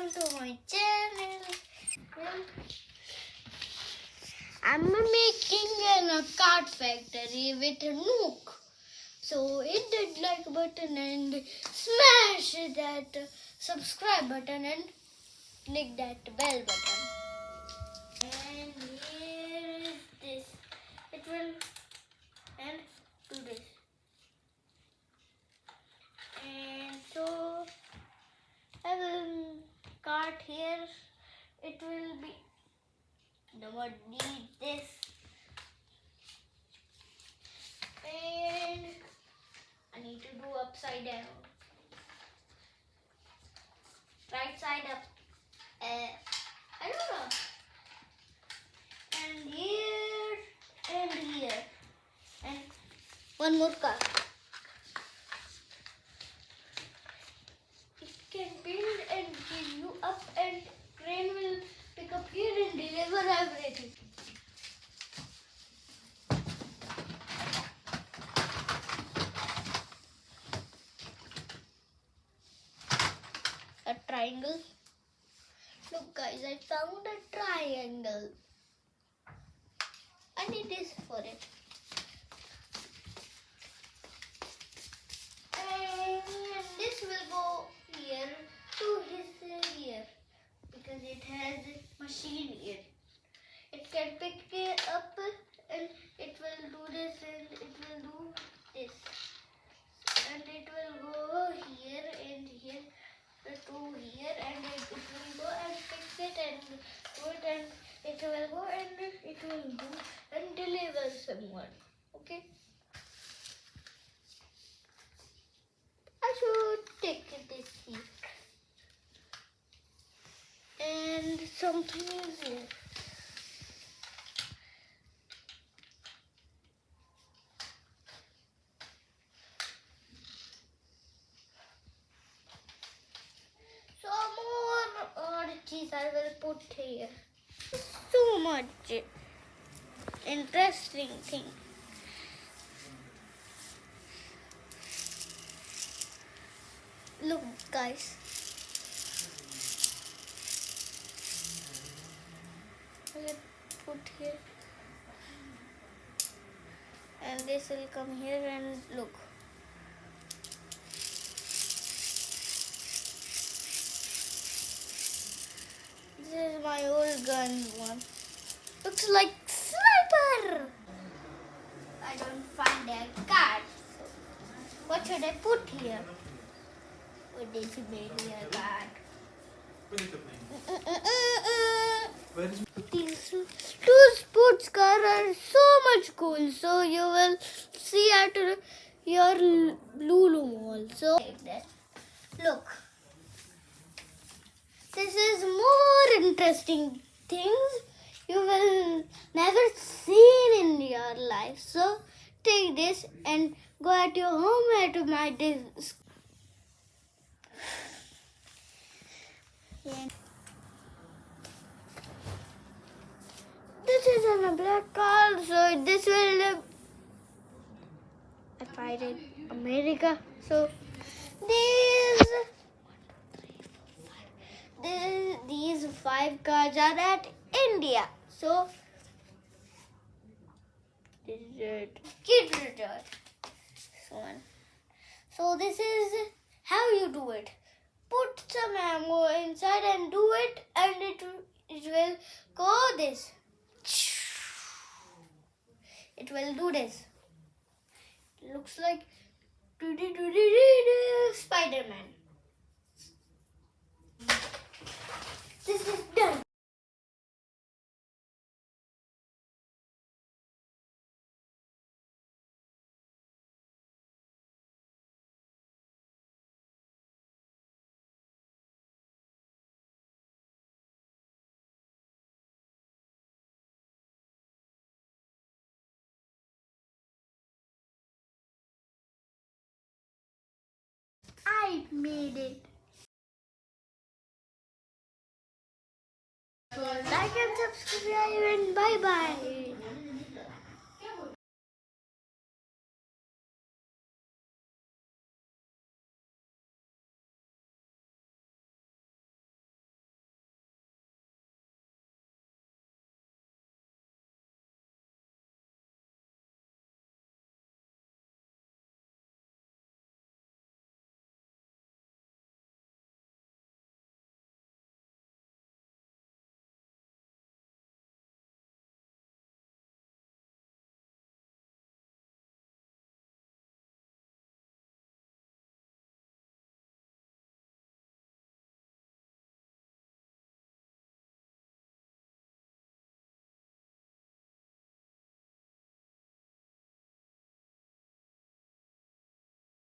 welcome to my channel. I'm making a card factory with a Nook. So hit that like button and smash that subscribe button and click that bell button. And here is this. It will and do this. And so I will cut here. It will be the one need this. And I need to do upside down. Right side up. I don't know. And here and here. And one more car. It can build and give you up, and crane will pick up here and deliver everything. A triangle. Look guys, I found a triangle. I need this for it. And this will go here to his here because it has a machine here. It can pick it up and it will do this and it will do this. And it will go here and here to here, and it will go and pick it and do it, and it will go and it will do and deliver someone. Okay. I should take this here. And something is here. Cheese I will put here. So much interesting thing. Look guys. I will put here. And this will come here and look. This is my old gun one. Looks like sniper. I don't find a card. So what should I put here? What is maybe a card? These two sports cars are so much cool. So you will see at your Lulu Mall. So look. This is more interesting things you will never see in your life. So take this and go at your home at my desk. Yeah. This is a black car, so this will I find in America. So these 5 cars are at India. So this is it. So this is how you do it. Put some ammo inside and do it, and it will go this. It will do this. It looks like Spider-Man. This is done. I made it. So like and subscribe and bye bye.